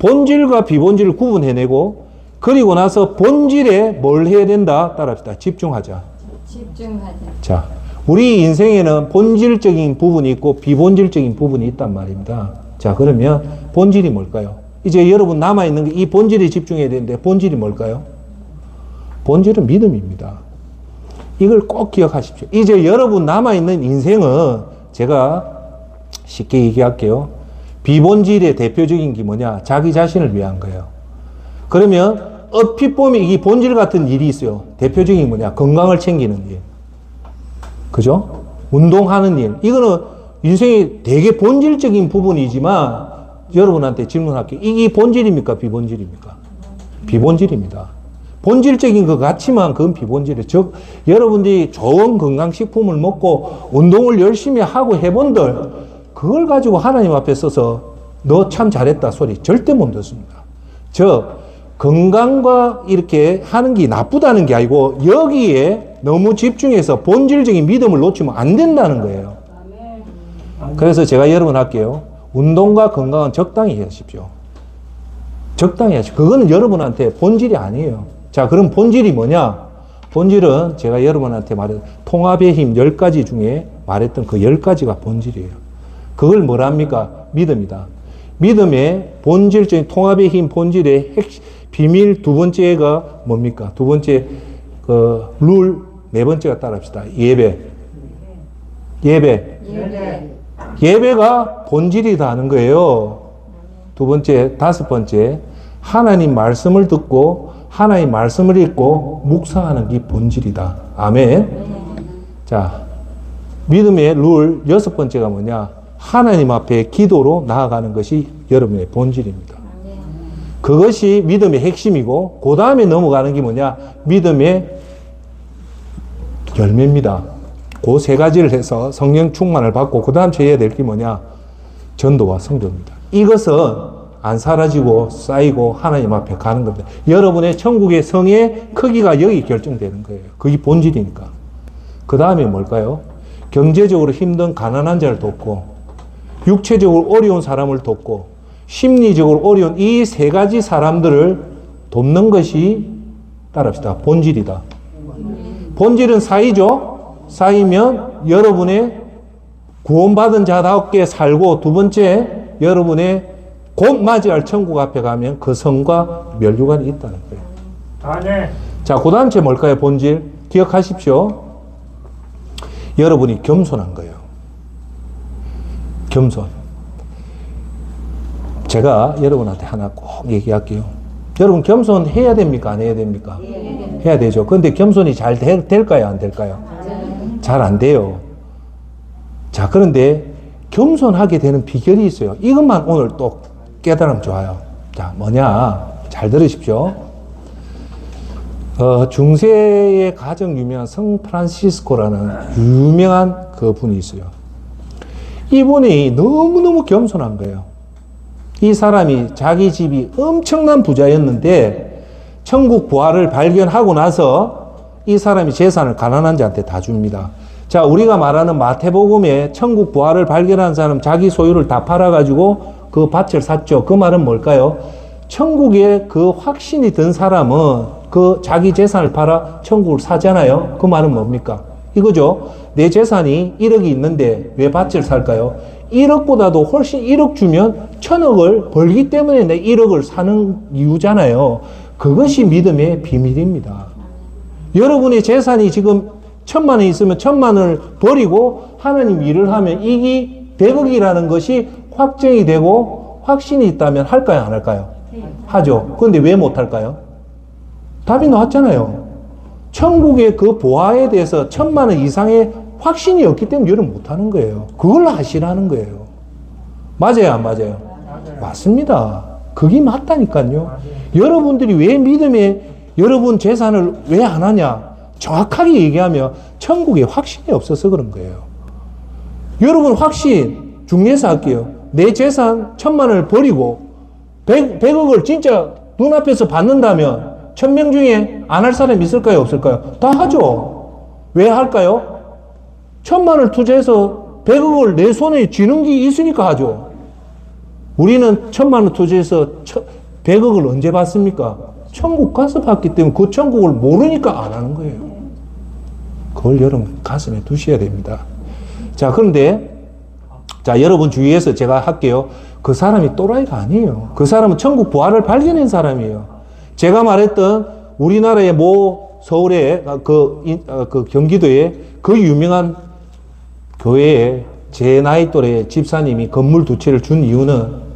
A: 본질과 비본질을 구분해내고, 그리고 나서 본질에 뭘 해야 된다? 따라합시다. 집중하자.
B: 집중하자.
A: 자, 우리 인생에는 본질적인 부분이 있고 비본질적인 부분이 있단 말입니다. 자, 그러면 본질이 뭘까요? 이제 여러분 남아있는 게 이 본질에 집중해야 되는데 본질이 뭘까요? 본질은 믿음입니다. 이걸 꼭 기억하십시오. 이제 여러분 남아있는 인생은 제가 쉽게 얘기할게요. 비본질의 대표적인 게 뭐냐? 자기 자신을 위한 거예요. 그러면 얼핏 보면 이 본질 같은 일이 있어요. 대표적인 게 뭐냐? 건강을 챙기는 일. 그죠? 운동하는 일. 이거는 인생의 되게 본질적인 부분이지만 여러분한테 질문할게요. 이게 본질입니까? 비본질입니까? 비본질입니다. 본질적인 것 같지만 그건 비본질이에요. 즉, 여러분들이 좋은 건강식품을 먹고 운동을 열심히 하고 해본들 그걸 가지고 하나님 앞에 서서 너 참 잘했다 소리 절대 못 듣습니다. 즉, 건강과 이렇게 하는 게 나쁘다는 게 아니고 여기에 너무 집중해서 본질적인 믿음을 놓치면 안 된다는 거예요. 그래서 제가 여러분 할게요. 운동과 건강은 적당히 하십시오. 적당히 하십시오. 그거는 여러분한테 본질이 아니에요. 자, 그럼 본질이 뭐냐? 본질은 제가 여러분한테 말했던 통합의 힘 10가지 중에 말했던 그 10가지가 본질이에요. 그걸 뭐랍니까? 믿음이다. 믿음의 본질적인 통합의 힘, 본질의 비밀 두 번째가 뭡니까? 두 번째, 룰 네 번째가 따라합시다. 예배. 예배가 본질이다 하는 거예요. 두 번째, 다섯 번째, 하나님 말씀을 듣고 하나님 말씀을 읽고 묵상하는 게 본질이다. 아멘. 자, 믿음의 룰 여섯 번째가 뭐냐? 하나님 앞에 기도로 나아가는 것이 여러분의 본질입니다. 그것이 믿음의 핵심이고 그 다음에 넘어가는 게 뭐냐? 믿음의 열매입니다. 그 세 가지를 해서 성령 충만을 받고 그 다음 해야 될 게 뭐냐? 전도와 성도입니다. 이것은 안 사라지고 쌓이고 하나님 앞에 가는 겁니다. 여러분의 천국의 성의 크기가 여기 결정되는 거예요. 그게 본질이니까. 그 다음에 뭘까요? 경제적으로 힘든 가난한 자를 돕고 육체적으로 어려운 사람을 돕고 심리적으로 어려운 이 세 가지 사람들을 돕는 것이 따라합시다. 본질이다. 본질은 사이죠. 사이면 여러분의 구원받은 자답게 살고 두 번째 여러분의 곧 맞이할 천국 앞에 가면 그 성과 멸류관이 있다는 거예요.
C: 아멘.
A: 자, 그 다음 제 뭘까요? 본질. 기억하십시오. 여러분이 겸손한 거예요. 겸손. 제가 여러분한테 하나 꼭 얘기할게요. 여러분 겸손해야 됩니까? 안 해야 됩니까? 해야 되죠. 그런데 겸손이 잘 될까요? 안 될까요? 잘 안 돼요. 자, 그런데 겸손하게 되는 비결이 있어요. 이것만 오늘 또 깨달으면 좋아요. 자, 뭐냐? 잘 들으십시오. 중세의 가장 유명한 성 프란시스코라는 유명한 그 분이 있어요. 이분이 너무너무 겸손한 거예요. 이 사람이 자기 집이 엄청난 부자였는데 천국 부활을 발견하고 나서 이 사람이 재산을 가난한 자한테 다 줍니다. 자, 우리가 말하는 마태복음에 천국 부활을 발견한 사람 자기 소유를 다 팔아가지고 그 밭을 샀죠. 그 말은 뭘까요? 천국에 그 확신이 든 사람은 그 자기 재산을 팔아 천국을 사잖아요. 그 말은 뭡니까? 이거죠. 내 재산이 1억이 있는데 왜 밭을 살까요? 1억보다도 훨씬 1억 주면 1000억을 벌기 때문에 내 1억을 사는 이유잖아요. 그것이 믿음의 비밀입니다. 여러분의 재산이 지금 1000만 원 있으면 1000만 원을 버리고 하나님 일을 하면 이게 100억이라는 것이 확정이 되고 확신이 있다면 할까요? 안 할까요? 하죠. 그런데 왜 못 할까요? 답이 나왔잖아요. 천국의 그 보화에 대해서 1000만 원 이상의 확신이 없기 때문에 여러분 못 하는 거예요. 그걸 하시라는 거예요. 맞아요? 안 맞아요? 맞습니다. 그게 맞다니까요. 여러분들이 왜 믿음에 여러분 재산을 왜 안 하냐? 정확하게 얘기하면 천국에 확신이 없어서 그런 거예요. 여러분 확신 중에서 할게요. 내 재산 1000만 원을 버리고 100억을 진짜 눈앞에서 받는다면 1000명 중에 안 할 사람이 있을까요? 없을까요? 다 하죠. 왜 할까요? 1000만 원을 투자해서 100억을 내 손에 쥐는 게 있으니까 하죠. 우리는 1,000만 원 투자해서 100억을 언제 받습니까? 천국 가서 받기 때문에 그 천국을 모르니까 안 하는 거예요. 그걸 여러분 가슴에 두셔야 됩니다. 자, 그런데 자, 여러분 주위에서 제가 할게요. 그 사람이 또라이가 아니에요. 그 사람은 천국 부활을 발견한 사람이에요. 제가 말했던 우리나라의 서울의 그 경기도에 그 유명한 교회에 제 나이 또래 집사님이 건물 2채를 준 이유는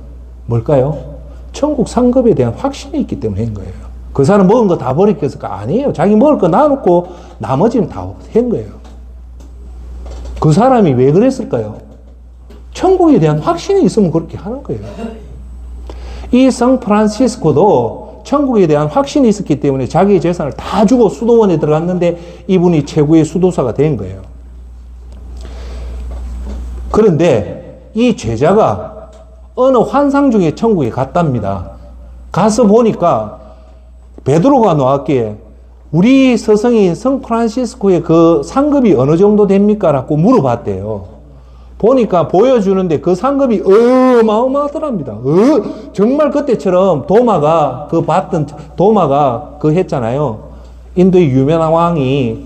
A: 뭘까요? 천국 상급에 대한 확신이 있기 때문에 한 거예요. 그 사람 먹은 거 다 버렸겠을까? 아니에요. 자기 먹을 거 놔놓고 나머지는 다 한 거예요. 그 사람이 왜 그랬을까요? 천국에 대한 확신이 있으면 그렇게 하는 거예요. 이 샌프란시스코도 천국에 대한 확신이 있었기 때문에 자기의 재산을 다 주고 수도원에 들어갔는데 이분이 최고의 수도사가 된 거예요. 그런데 이 제자가 어느 환상 중에 천국에 갔답니다. 가서 보니까 베드로가 나왔기에 우리 서성인 샌프란시스코의 그 상급이 어느 정도 됩니까? 라고 물어봤대요. 보니까 보여주는데 그 상급이 어마어마하더랍니다. 정말 그때처럼 도마가 했잖아요. 인도의 유명한 왕이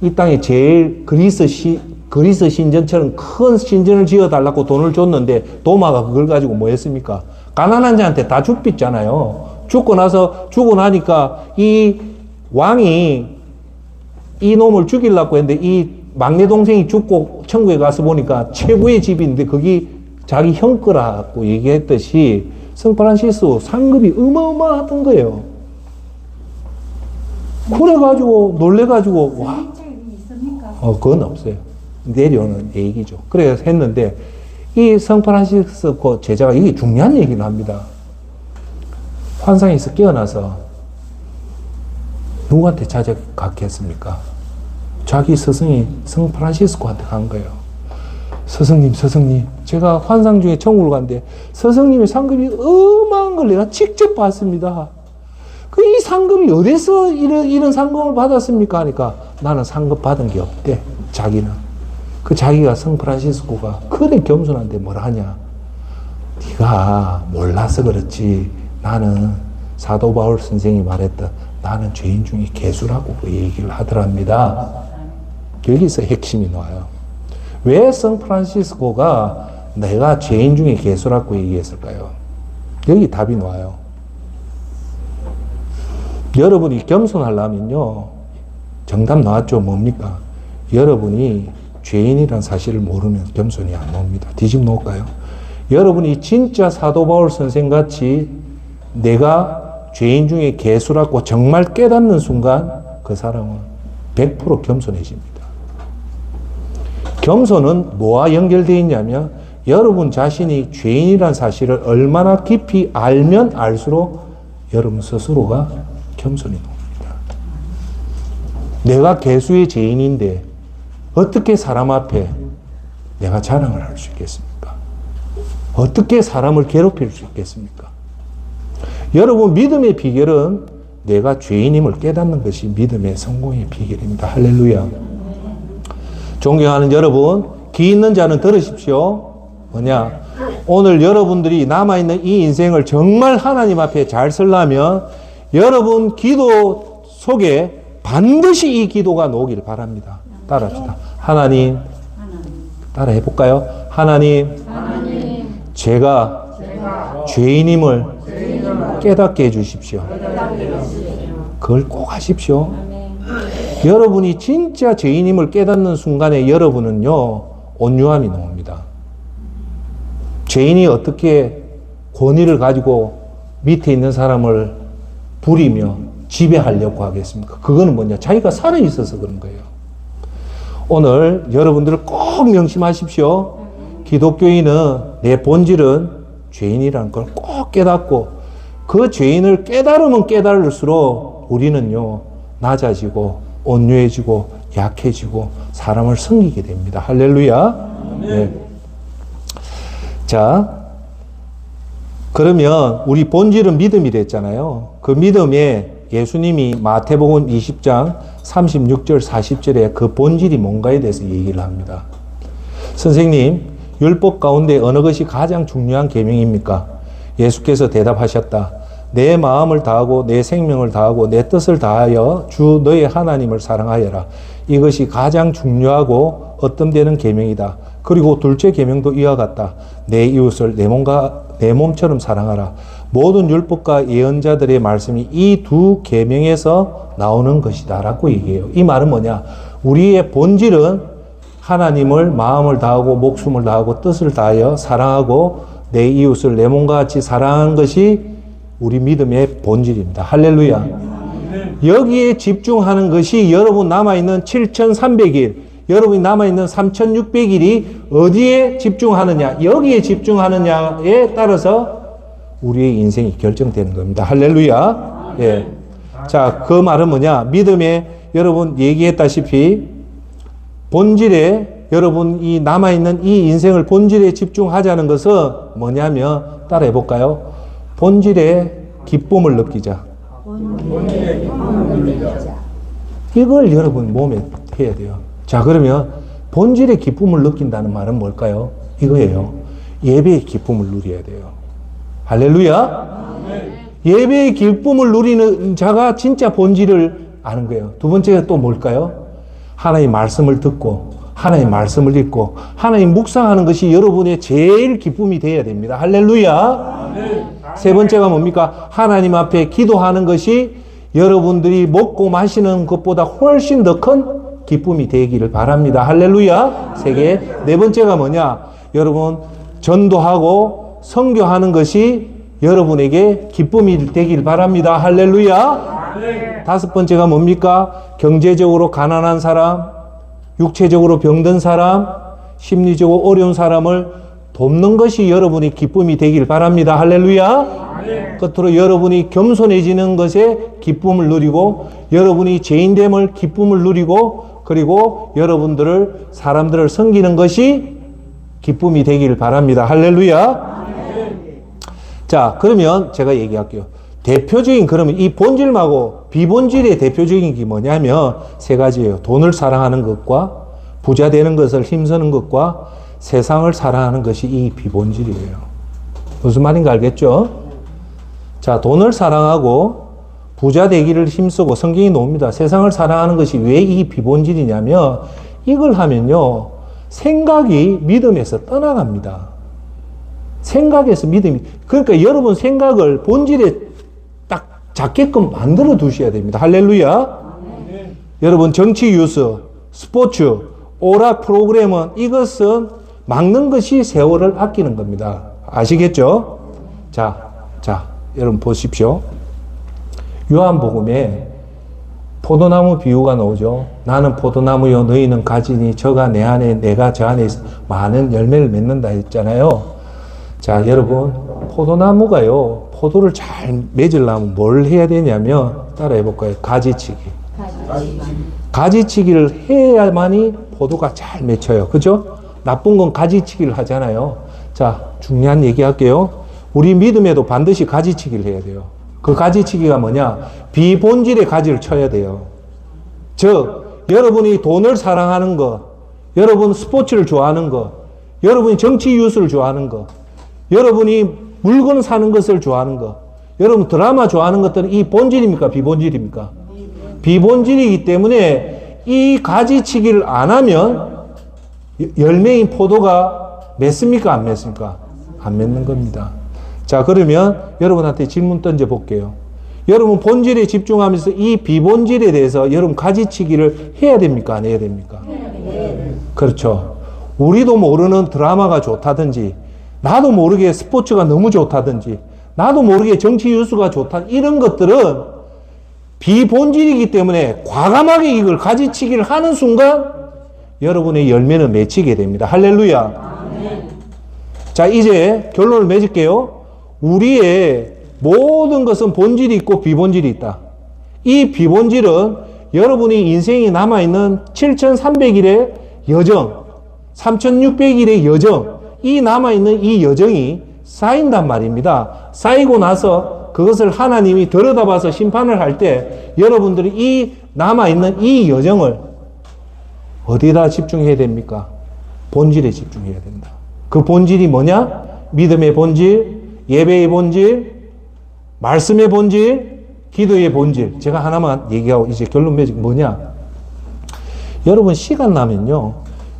A: 이 땅에 제일 그리스 신전처럼 큰 신전을 지어달라고 돈을 줬는데 도마가 그걸 가지고 뭐 했습니까? 가난한 자한테 다 죽빚잖아요. 죽고 나니까 이 왕이 이 놈을 죽이려고 했는데 이 막내 동생이 죽고 천국에 가서 보니까 최고의 집인데 거기 자기 형 거라고 얘기했듯이 샌프란시스코 상급이 어마어마하던 거예요. 그래가지고 놀래가지고 와, 그건 없어요. 내려오는 얘기죠. 그래서 했는데 이 샌프란시스코 제자가 이게 중요한 얘기를 합니다. 환상에서 깨어나서 누구한테 찾아갔겠습니까? 자기 스승이 샌프란시스코한테 간 거예요. 스승님, 제가 환상 중에 천국을 갔는데 스승님의 상급이 어마한 걸 내가 직접 봤습니다. 이 상급이 어디서 이런 상급을 받았습니까? 하니까 나는 상급 받은 게 없대, 자기는. 자기가 샌프란시스코가 그래 겸손한데 뭘 하냐? 네가 몰라서 그렇지. 나는 사도 바울 선생이 말했던 나는 죄인 중에 괴수라고 그 얘기를 하더랍니다. 여기서 핵심이 나와요. 왜 샌프란시스코가 내가 죄인 중에 괴수라고 얘기했을까요? 여기 답이 나와요. 여러분이 겸손하려면요, 정답 나왔죠? 뭡니까? 여러분이 죄인이라는 사실을 모르면 겸손이 안 나옵니다. 뒤집어 놓을까요? 여러분이 진짜 사도 바울 선생같이 내가 죄인 중에 괴수라고 정말 깨닫는 순간 그 사람은 100% 겸손해집니다. 겸손은 뭐와 연결되어 있냐면 여러분 자신이 죄인이라는 사실을 얼마나 깊이 알면 알수록 여러분 스스로가 겸손이 나옵니다. 내가 괴수의 죄인인데 어떻게 사람 앞에 내가 자랑을 할 수 있겠습니까? 어떻게 사람을 괴롭힐 수 있겠습니까? 여러분, 믿음의 비결은 내가 죄인임을 깨닫는 것이 믿음의 성공의 비결입니다. 할렐루야. 존경하는 여러분, 귀 있는 자는 들으십시오. 뭐냐? 오늘 여러분들이 남아있는 이 인생을 정말 하나님 앞에 잘 쓰려면 여러분 기도 속에 반드시 이 기도가 나오길 바랍니다. 따라합시다. 하나님, 따라 해볼까요? 하나님, 제가 죄인임을 깨닫게 해주십시오. 그걸 꼭 하십시오. 여러분이 진짜 죄인임을 깨닫는 순간에 여러분은요, 온유함이 나옵니다. 죄인이 어떻게 권위를 가지고 밑에 있는 사람을 부리며 지배하려고 하겠습니까? 그거는 뭐냐? 자기가 살아있어서 그런 거예요. 오늘 여러분들 꼭 명심하십시오. 기독교인은 내 본질은 죄인이라는 걸 꼭 깨닫고 그 죄인을 깨달으면 깨달을수록 우리는요, 낮아지고 온유해지고 약해지고 사람을 섬기게 됩니다. 할렐루야. 네. 자, 그러면 우리 본질은 믿음이 됐잖아요. 그 믿음에 예수님이 마태복음 20장 36절 40절에 그 본질이 뭔가에 대해서 얘기를 합니다. 선생님, 율법 가운데 어느 것이 가장 중요한 계명입니까? 예수께서 대답하셨다. 내 마음을 다하고 내 생명을 다하고 내 뜻을 다하여 주 너의 하나님을 사랑하여라. 이것이 가장 중요하고 어떤 데는 계명이다. 그리고 둘째 계명도 이와 같다. 내 이웃을 내 몸처럼 사랑하라. 모든 율법과 예언자들의 말씀이 이 두 계명에서 나오는 것이다 라고 얘기해요. 이 말은 뭐냐? 우리의 본질은 하나님을 마음을 다하고 목숨을 다하고 뜻을 다하여 사랑하고 내 이웃을 내 몸과 같이 사랑하는 것이 우리 믿음의 본질입니다. 할렐루야. 여기에 집중하는 것이 여러분 남아있는 7,300일, 여러분이 남아있는 3,600일이 어디에 집중하느냐, 여기에 집중하느냐에 따라서 우리의 인생이 결정되는 겁니다. 할렐루야. 예. 자, 그 말은 뭐냐? 믿음에 여러분 얘기했다시피 본질에 여러분 이 남아있는 이 인생을 본질에 집중하자는 것은 뭐냐면 따라해 볼까요? 본질의 기쁨을 느끼자. 이걸 여러분 몸에 해야 돼요. 자, 그러면 본질의 기쁨을 느낀다는 말은 뭘까요? 이거예요. 예배의 기쁨을 누려야 돼요. 할렐루야. 예배의 기쁨을 누리는 자가 진짜 본질을 아는 거예요. 두 번째가 또 뭘까요? 하나님의 말씀을 듣고 하나님의 말씀을 읽고 하나님 묵상하는 것이 여러분의 제일 기쁨이 되어야 됩니다. 할렐루야. 세 번째가 뭡니까? 하나님 앞에 기도하는 것이 여러분들이 먹고 마시는 것보다 훨씬 더 큰 기쁨이 되기를 바랍니다. 할렐루야. 세 개. 네 번째가 뭐냐? 여러분 전도하고 선교하는 것이 여러분에게 기쁨이 되길 바랍니다. 할렐루야. 다섯 번째가 뭡니까? 경제적으로 가난한 사람, 육체적으로 병든 사람, 심리적으로 어려운 사람을 돕는 것이 여러분의 기쁨이 되길 바랍니다. 할렐루야. 끝으로 여러분이 겸손해지는 것에 기쁨을 누리고 여러분이 죄인됨을 기쁨을 누리고 그리고 여러분들을 사람들을 섬기는 것이 기쁨이 되길 바랍니다. 할렐루야. 자, 그러면 제가 얘기할게요. 대표적인 그러면 이 본질하고 비본질의 대표적인 게 뭐냐면 세 가지예요. 돈을 사랑하는 것과 부자 되는 것을 힘쓰는 것과 세상을 사랑하는 것이 이 비본질이에요. 무슨 말인가 알겠죠? 자, 돈을 사랑하고 부자 되기를 힘쓰고 성경이 나옵니다. 세상을 사랑하는 것이 왜 이 비본질이냐면 이걸 하면요. 생각이 믿음에서 떠나갑니다. 생각에서 믿음이. 그러니까 여러분 생각을 본질에 딱 잡게끔 만들어 두셔야 됩니다. 할렐루야. 여러분 정치 뉴스, 스포츠, 오락 프로그램은 이것은 막는 것이 세월을 아끼는 겁니다. 아시겠죠? 자, 여러분 보십시오. 요한복음에 포도나무 비유가 나오죠. 나는 포도나무요 너희는 가지니 저가 내 안에 내가 저 안에 많은 열매를 맺는다 했잖아요. 자, 여러분 포도나무가요 포도를 잘 맺으려면 뭘 해야 되냐면 따라해 볼까요? 가지치기. 가지치기를 해야만이 포도가 잘 맺혀요. 그죠? 나쁜 건 가지치기를 하잖아요. 자, 중요한 얘기 할게요. 우리 믿음에도 반드시 가지치기를 해야 돼요. 그 가지치기가 뭐냐? 비본질의 가지를 쳐야 돼요. 즉, 여러분이 돈을 사랑하는 거, 여러분 스포츠를 좋아하는 거, 여러분이 정치 뉴스를 좋아하는 거, 여러분이 물건 사는 것을 좋아하는 거, 여러분 드라마 좋아하는 것들은 이 본질입니까? 비본질입니까? 비본질이기 때문에 이 가지치기를 안 하면 열매인 포도가 맺습니까? 안 맺습니까? 안 맺는 겁니다. 자, 그러면 여러분한테 질문 던져 볼게요. 여러분 본질에 집중하면서 이 비본질에 대해서 여러분 가지치기를 해야 됩니까? 안 해야 됩니까? 그렇죠. 우리도 모르는 드라마가 좋다든지 나도 모르게 스포츠가 너무 좋다든지 나도 모르게 정치 뉴스가 좋다 이런 것들은 비본질이기 때문에 과감하게 이걸 가지치기를 하는 순간 여러분의 열매는 맺히게 됩니다. 할렐루야. 자, 이제 결론을 맺을게요. 우리의 모든 것은 본질이 있고 비본질이 있다. 이 비본질은 여러분이 인생이 남아있는 7,300일의 여정, 3,600일의 여정, 이 남아있는 이 여정이 쌓인단 말입니다. 쌓이고 나서 그것을 하나님이 들여다봐서 심판을 할 때 여러분들이 이 남아있는 이 여정을 어디다 집중해야 됩니까? 본질에 집중해야 된다. 그 본질이 뭐냐? 믿음의 본질, 예배의 본질, 말씀의 본질, 기도의 본질. 제가 하나만 얘기하고 이제 결론 맺기 뭐냐? 여러분 시간 나면요.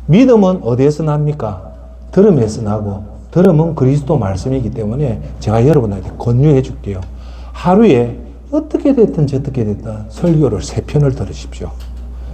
A: 믿음은 어디에서 납니까? 들음에서 나고 들음은 그리스도 말씀이기 때문에 제가 여러분한테 권유해 줄게요. 하루에 어떻게 됐든 저떻게 됐든 설교를 3편을 들으십시오.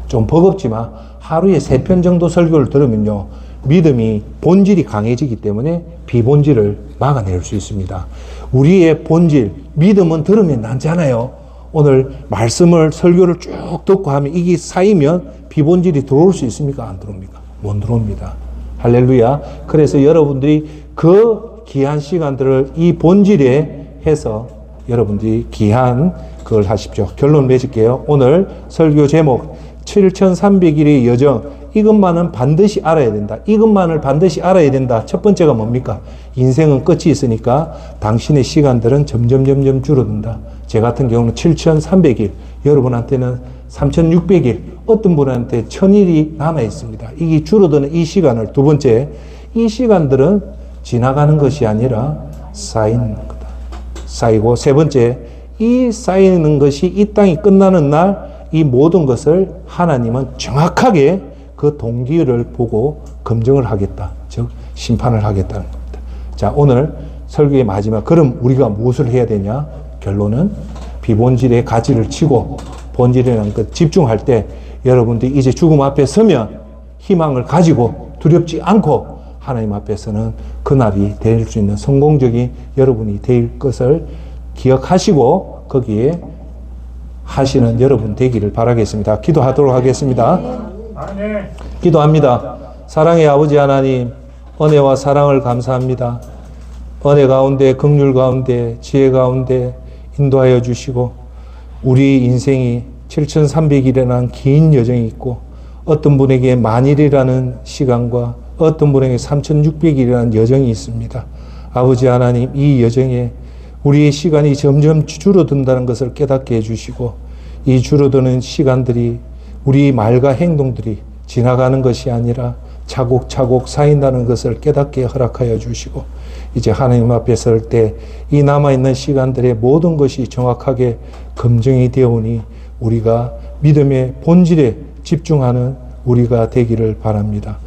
A: 좀 버겁지만 하루에 3편 정도 설교를 들으면요. 믿음이 본질이 강해지기 때문에 비본질을 막아낼 수 있습니다. 우리의 본질, 믿음은 들으면 남잖아요. 오늘 말씀을 설교를 쭉 듣고 하면 이게 쌓이면 비본질이 들어올 수 있습니까? 안 들어옵니까? 못 들어옵니다. 할렐루야. 그래서 여러분들이 그 귀한 시간들을 이 본질에 해서 여러분들이 귀한 그걸 하십시오. 결론 맺을게요. 오늘 설교 제목 7300일의 여정, 이것만은 반드시 알아야 된다. 이것만을 반드시 알아야 된다. 첫 번째가 뭡니까? 인생은 끝이 있으니까 당신의 시간들은 점점 줄어든다. 제 같은 경우는 7300일, 여러분한테는 3600일, 어떤 분한테 1000일이 남아 있습니다. 이게 줄어드는 이 시간을, 두 번째, 이 시간들은 지나가는 것이 아니라 쌓이는 거다. 쌓이고, 세 번째, 이 쌓이는 것이 이 땅이 끝나는 날 이 모든 것을 하나님은 정확하게 그 동기를 보고 검증을 하겠다. 즉 심판을 하겠다는 겁니다. 자, 오늘 설교의 마지막, 그럼 우리가 무엇을 해야 되냐? 결론은 비본질의 가지를 치고 본질이라는 것 집중할 때 여러분들이 이제 죽음 앞에 서면 희망을 가지고 두렵지 않고 하나님 앞에서는 그날이 될 수 있는 성공적인 여러분이 될 것을 기억하시고 거기에 하시는 여러분 되기를 바라겠습니다. 기도하도록 하겠습니다. 기도합니다. 사랑의 아버지 하나님, 은혜와 사랑을 감사합니다. 은혜 가운데, 긍휼 가운데, 지혜 가운데 인도하여 주시고 우리 인생이 7300일이라는 긴 여정이 있고 어떤 분에게 만일이라는 시간과 어떤 분에게 3600일이라는 여정이 있습니다. 아버지 하나님, 이 여정에 우리의 시간이 점점 줄어든다는 것을 깨닫게 해주시고 이 줄어드는 시간들이 우리 말과 행동들이 지나가는 것이 아니라 차곡차곡 쌓인다는 것을 깨닫게 허락하여 주시고 이제 하나님 앞에 설 때 이 남아있는 시간들의 모든 것이 정확하게 검증이 되오니 우리가 믿음의 본질에 집중하는 우리가 되기를 바랍니다.